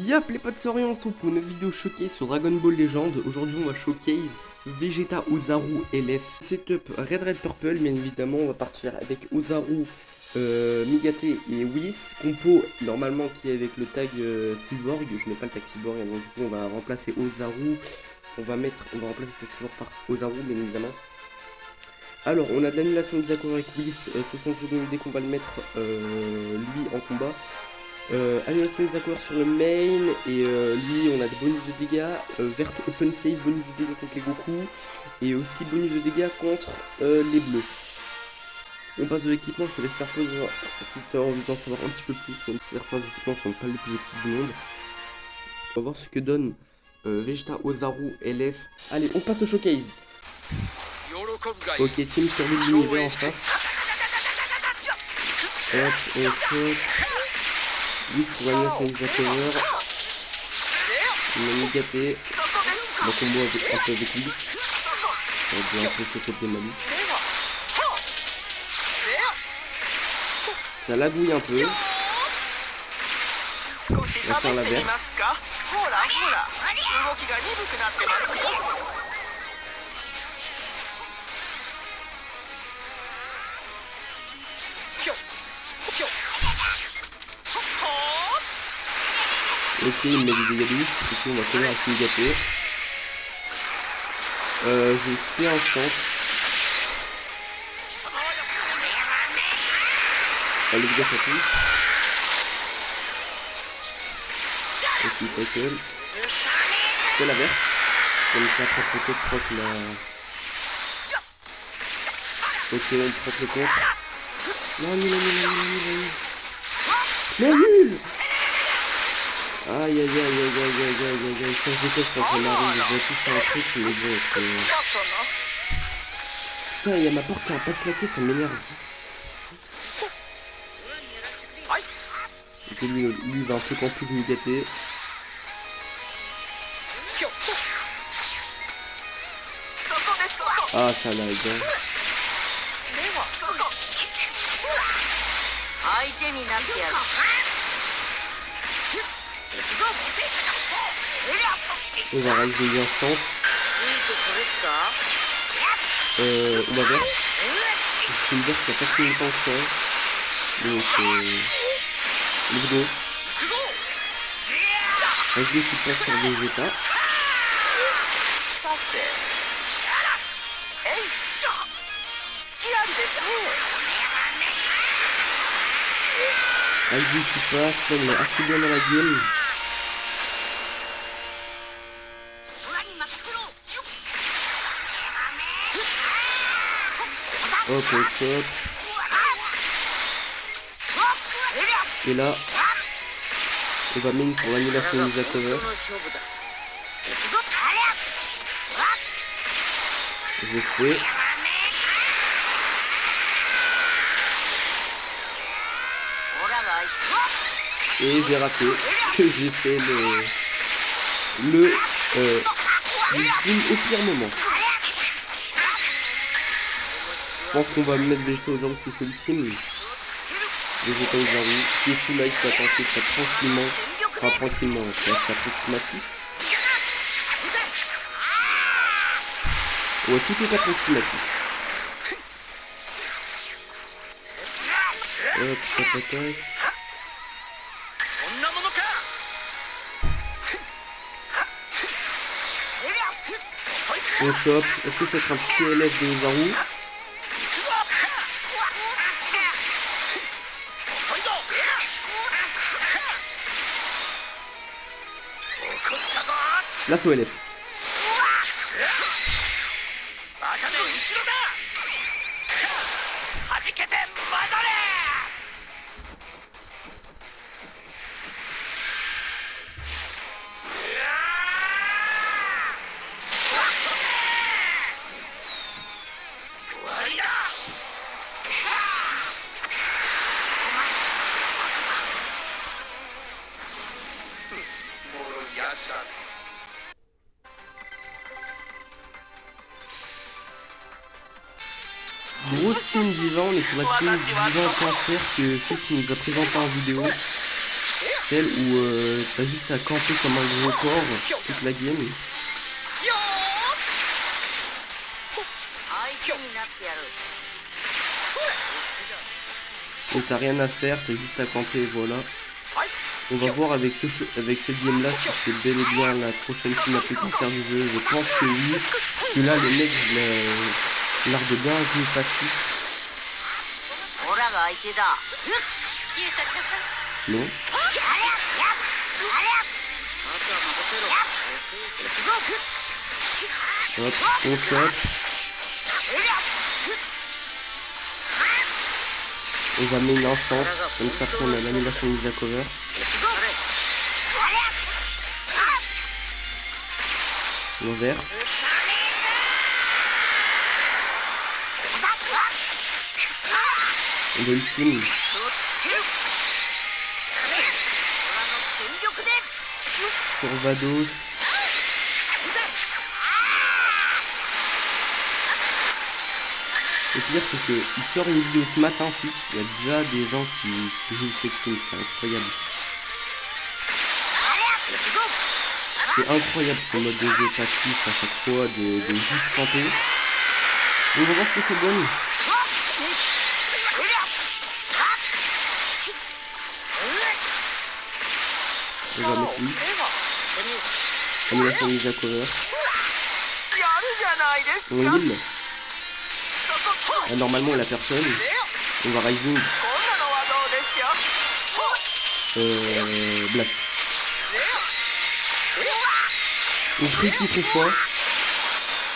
Yop les potes, c'est Orion, on se retrouve pour une vidéo showcase sur Dragon Ball Legend. Aujourd'hui on va showcase Vegeta, Ozaru, LF. Setup Red Purple, bien évidemment on va partir avec Ozaru, Migate et Whis. Compo normalement qui est avec le tag Cyborg, je n'ai pas le tag Cyborg, donc du coup on va remplacer Ozaru. On va remplacer le tag Cyborg par Ozaru bien évidemment. Alors on a de l'annulation des accords avec Whis, 60 secondes dès qu'on va le mettre lui en combat. Annulation des accords sur le main et lui on a des bonus de dégâts, vert open save, bonus de dégâts contre les Goku et aussi bonus de dégâts contre les bleus. On passe de l'équipement, je te laisse faire pause si tu as envie d'en savoir un petit peu plus, même si certains équipements sont pas les plus épiques du monde. On va voir ce que donne Vegeta, Ozaru, LF. Allez, on passe au showcase. Ok, team survie de l'univers en face. Hop, on chope. Whis pour l'annulation des accords. On a Migate. Le combo avec Whis. On va bien un peu ce côté malus. Ça lagouille un peu. On va faire la verte. Ok, il met des dégâts de ouf. Ok, on va coller avec Migate. Je spray instant. Allez, let's go, ça touche. Ok, tackle. C'est la verte. Comme ça, après peut-être proc la... Ok, on proc le contre. Non, nul. Mais nul. Aïe, ça je déteste quand ça m'arrive, j'aurais pu faire un truc, mais bon, c'est... Putain, il y a ma porte qui a pas de claqué, ça m'énerve. Ok, lui il va un truc en plus Migate. Ah, ça lag, hein. On va réaliser une instant. On va verte. C'est une verte qui a pas si longtemps que ça. Donc let's go. Vas-y qui passe sur Vegeta. Vas-y qui passe, là on est assez bien dans la game. Hop, on chope. Et là, on va mine pour l'annulation des cover. Je vais spray. Et j'ai raté. J'ai fait l'ultime au pire moment. Je pense qu'on va mettre Vegeta Ozaru si c'est l'ultime. Vegeta Ozaru qui est full life, il va tenter ça tranquillement. Enfin tranquillement, c'est assez approximatif. Ouais, tout est approximatif. Hop, tac. On chope. Est-ce que ça va être un petit LF de Ozaru? L'assaut LF. Grosse team Diva, on est sur la team Diva Cancer que Fix nous a présenté en vidéo. celle où t'as juste à camper comme un gros porc toute la game. Donc t'as rien à faire, t'as juste à camper, voilà. On va voir avec cette game là si c'est bel et bien la prochaine team la plus cancer du jeu. Je pense que oui. Parce que là le mec il a l'air de bien jouer passif. Non. Hop, on chope. On va mettre une instance, comme ça on a l'annulation mise à cover. L'inverse. On va ultime. Sur Vados. Le pire c'est que il sort une vidéo ce matin fixe, il y a déjà des gens qui jouent cette team, c'est incroyable. C'est incroyable ce mode de jeu passif à chaque fois de juste camper. On va voir ce que ça donne. On va mettre 10. Annulation mise à cover. On heal. Normalement la personne. On va rising. Blast. On crie qu'il trouve quoi.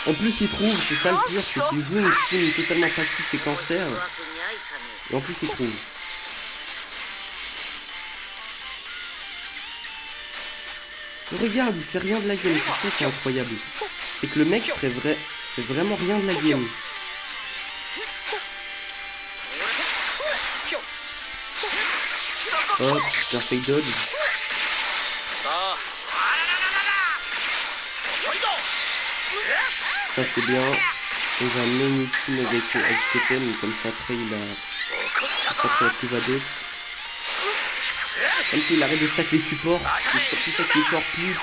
En plus il trouve, c'est ça le pire, c'est qu'il joue une team totalement passif et cancer. Et en plus il trouve. Regarde, il fait rien de la game, c'est ça qui est incroyable. C'est que le mec fait vraiment rien de la game. Hop, perfect dodge. Ça c'est bien. On va mener une ultime avec Totem, comme ça après il a... Ça plus Vados. Comme s'il arrête de stack les supports. C'est surtout ça qui est fort, plus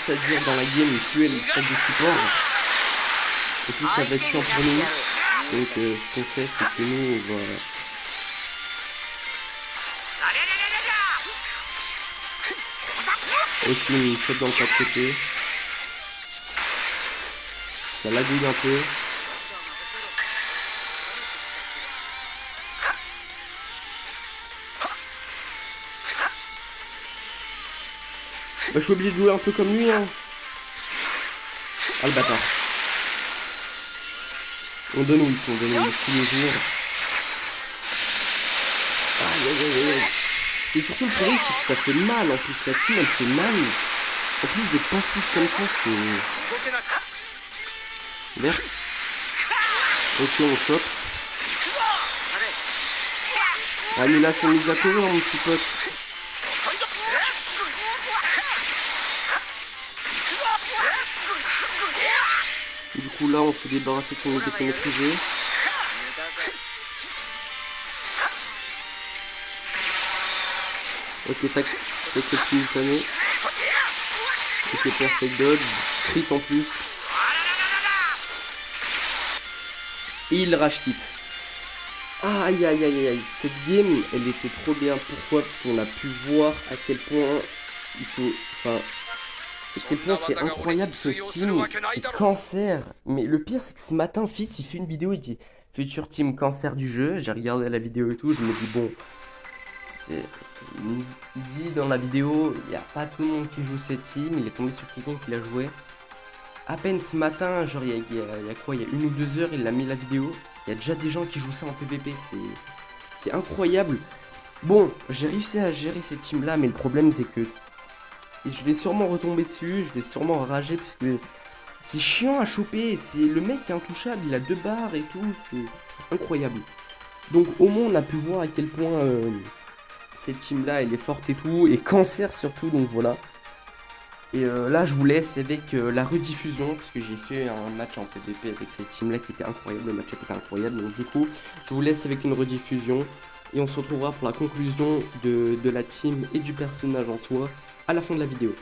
ça dure dans la game, plus elle stack des supports. Et plus ça va être chiant pour nous. Donc ce qu'on fait c'est que nous on va... Ok, une shot dans le pas de côté. Ça lagouille un peu. Bah, je suis obligé de jouer un peu comme lui, hein. Ah le bâtard. On donne où ils sont, tous les jours. Aïe aïe aïe aïe. Et surtout le problème c'est que ça fait mal en plus, la team elle fait mal. En plus des passifs comme ça c'est... Vert. Ok on chope. Annulation mise à cover mon petit pote. Du coup là on s'est débarrassé de son unité maîtrisée. Ok tac simultané. Ok perfect dodge. Crit en plus. Et il rage quitte. Aïe aïe aïe aïe. Cette game elle était trop bien. Pourquoi? Parce qu'on a pu voir à quel point il faut... Enfin... À quel point c'est incroyable ce team, c'est cancer. Mais le pire c'est que ce matin Fils il fait une vidéo, il dit futur team cancer du jeu. J'ai regardé la vidéo et tout, je me dis bon, il dit dans la vidéo il n'y a pas tout le monde qui joue cette team, il est tombé sur quelqu'un qui l'a joué. À peine ce matin, genre il y a quoi, il y a 1 ou 2 heures il a mis la vidéo, il y a déjà des gens qui jouent ça en PVP, c'est incroyable. Bon, j'ai réussi à gérer cette team là, mais le problème c'est que et je vais sûrement retomber dessus, je vais sûrement rager parce que c'est chiant à choper, c'est le mec qui est intouchable, il a 2 barres et tout, c'est incroyable. Donc au moins on a pu voir à quel point cette team là elle est forte et tout, et cancer surtout, donc voilà. Et là je vous laisse avec la rediffusion, parce que j'ai fait un match en PvP avec cette team là qui était incroyable, le match était incroyable, donc du coup je vous laisse avec une rediffusion. Et on se retrouvera pour la conclusion de la team et du personnage en soi à la fin de la vidéo.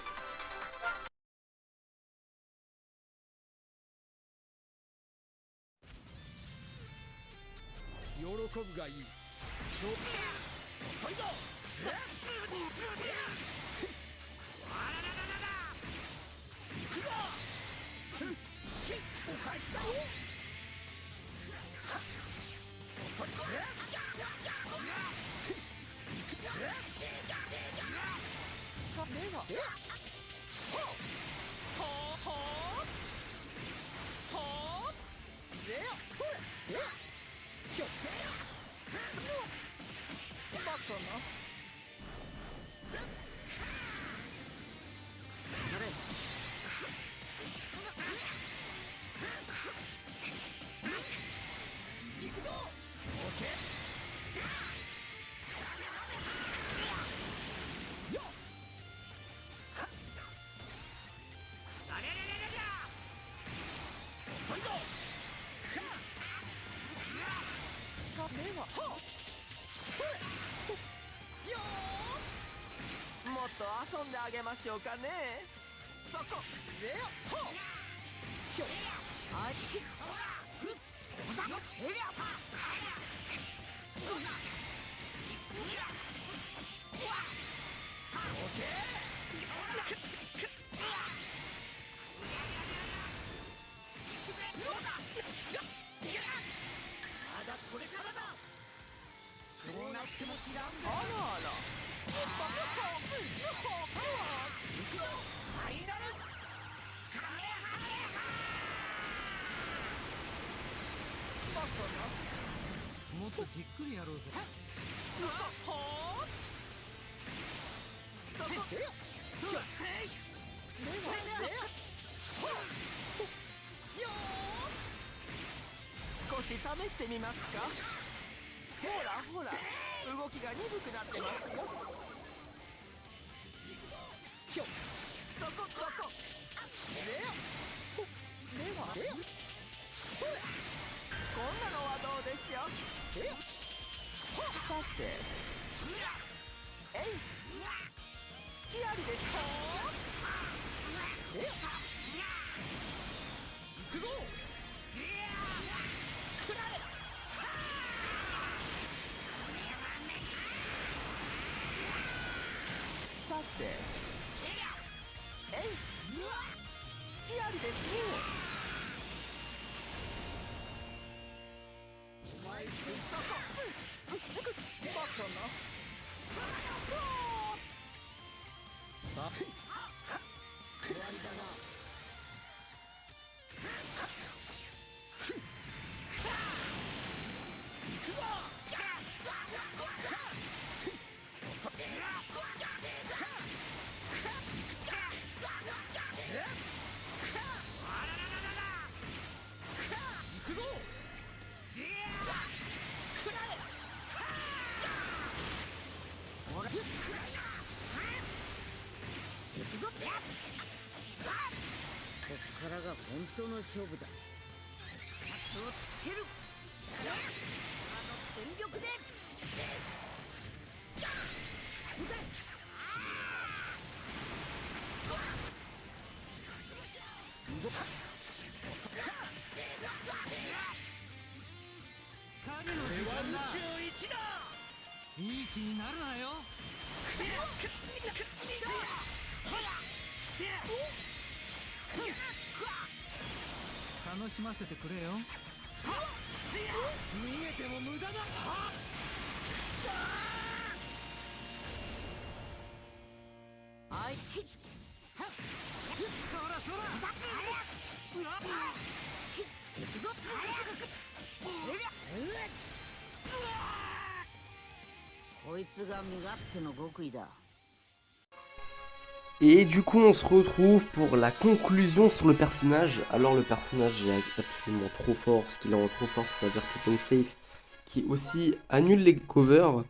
Et du coup on se retrouve pour la conclusion sur le personnage. Alors le personnage est absolument trop fort. Ce qu'il est trop fort, c'est sa Vertical Safe qui aussi annule les covers.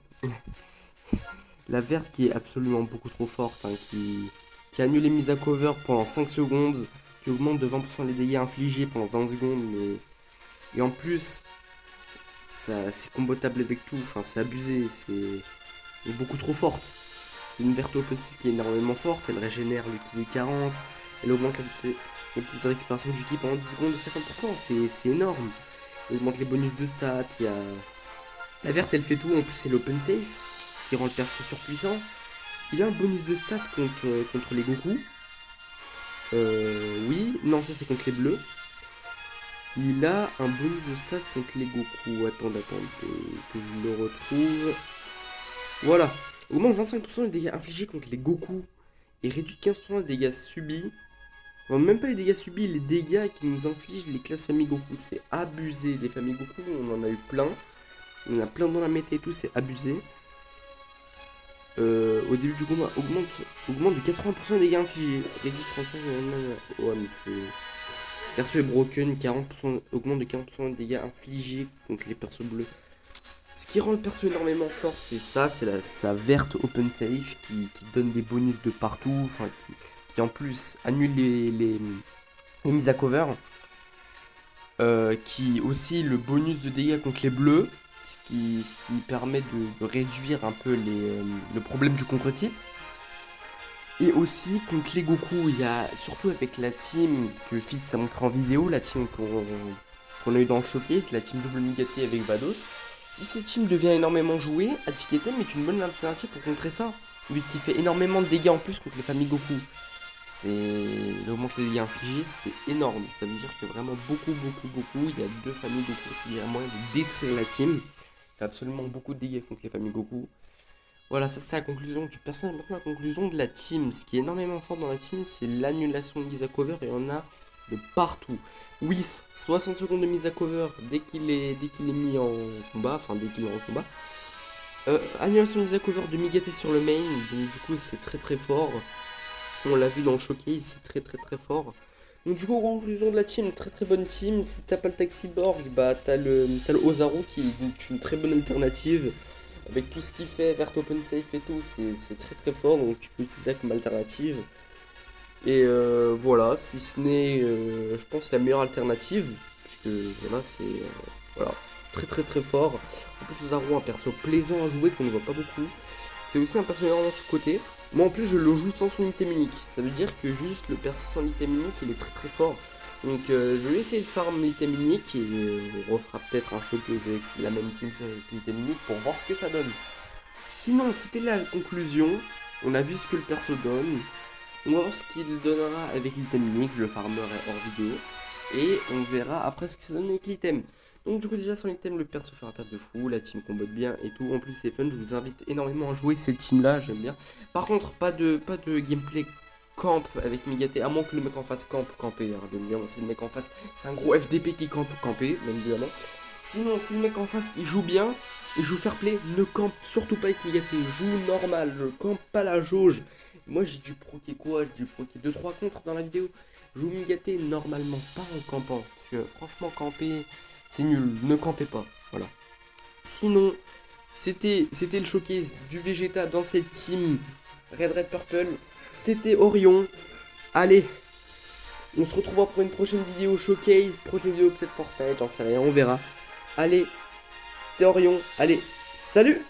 La verte qui est absolument beaucoup trop forte, hein, qui annule les mises à cover pendant 5 secondes, qui augmente de 20% les dégâts infligés pendant 20 secondes, mais... Et en plus, c'est combattable avec tout, enfin c'est abusé, c'est beaucoup trop forte. C'est une verte open safe qui est énormément forte, elle régénère le kill de 40, elle augmente la vitesse de récupération du ki pendant 10 secondes de 50%, c'est énorme. Elle augmente les bonus de stats, il y a... La verte elle fait tout, en plus c'est l'open safe, ce qui rend le perso surpuissant. Il a un bonus de stats contre les Goku. Oui, non ça c'est contre les bleus. Il a un bonus de stats contre les Goku. Attendez, que je le retrouve. Voilà. Augmente 25% des dégâts infligés contre les Goku. Et réduit 15% des dégâts subis. Enfin, même pas les dégâts subis, les dégâts qui nous infligent les classes famille Goku. C'est abusé. Des familles Goku, on en a eu plein. On en a plein dans la méta et tout, c'est abusé. Au début du combat, augmente de 80% des dégâts infligés. Réduit 35%. Ouais, mais c'est... Perso est broken, 40%, augmente de 40% de dégâts infligés contre les persos bleus. Ce qui rend le perso énormément fort, c'est ça, c'est sa verte open safe qui donne des bonus de partout, enfin qui en plus annule les mises à cover. Qui aussi le bonus de dégâts contre les bleus, ce qui permet de réduire un peu le problème du contre-type. Et aussi contre les Goku, il y a surtout avec la team que Fitz a montré en vidéo, la team qu'on a eu dans le showcase, la team double Migaté avec Vados. Si cette team devient énormément jouée, Atiketem est une bonne alternative pour contrer ça, vu qu'il fait énormément de dégâts en plus contre les familles Goku. Il augmente les dégâts infligés, c'est énorme. Ça veut dire que vraiment beaucoup, il y a deux familles Goku. Il y a moyen de détruire la team. Il fait absolument beaucoup de dégâts contre les familles Goku. Voilà, ça c'est la conclusion du personnage. Maintenant, la conclusion de la team. Ce qui est énormément fort dans la team, c'est l'annulation de mise à cover. Et on a de partout. Whis, 60 secondes de mise à cover dès qu'il est mis en combat. Enfin, dès qu'il est en combat. Annulation de mise à cover de Migaté sur le main. Donc, du coup, c'est très fort. On l'a vu dans le showcase, c'est très fort. Donc, du coup, conclusion de la team, très bonne team. Si t'as pas le Taxiborg, bah t'as le Ozaru qui est une très bonne alternative. Avec tout ce qu'il fait, vert open safe et tout, c'est très fort, donc tu peux utiliser ça comme alternative. Et voilà, si ce n'est, je pense, la meilleure alternative, puisque voilà, c'est voilà, très fort. En plus, Ozaru, un perso plaisant à jouer qu'on ne voit pas beaucoup. C'est aussi un perso énormément sous-côté. Moi en plus, je le joue sans son item unique. Ça veut dire que juste le perso sans l'item unique, il est très fort. Donc je vais essayer de farm l'item unique et on refera peut-être un showcase avec la même team sur l'item unique pour voir ce que ça donne. Sinon, c'était la conclusion. On a vu ce que le perso donne. On va voir ce qu'il donnera avec l'item unique. Le farmer est hors vidéo. Et on verra après ce que ça donne avec l'item. Donc du coup déjà sur l'item, le perso fait un taf de fou, la team combote bien et tout. En plus c'est fun, je vous invite énormément à jouer cette team là, j'aime bien. Par contre, pas de gameplay camp avec Migaté, à moins que le mec en face camper, hein, bien évidemment. Si le mec en face, c'est un gros FDP qui camper, bien évidemment. Sinon, si le mec en face, il joue bien, il joue fair play, ne campe surtout pas avec Migaté, joue normal, je campe pas la jauge. Moi j'ai dû proquer quoi? J'ai dû proquer 2-3 contre dans la vidéo. Joue Migaté normalement, pas en campant, parce que franchement camper, c'est nul, ne campez pas, voilà. Sinon, c'était le showcase du Vegeta dans cette team Red Purple. C'était Orion. Allez, on se retrouvera pour une prochaine vidéo showcase, prochaine vidéo peut-être Fortnite, j'en sais rien, on verra. Allez, c'était Orion. Allez, salut!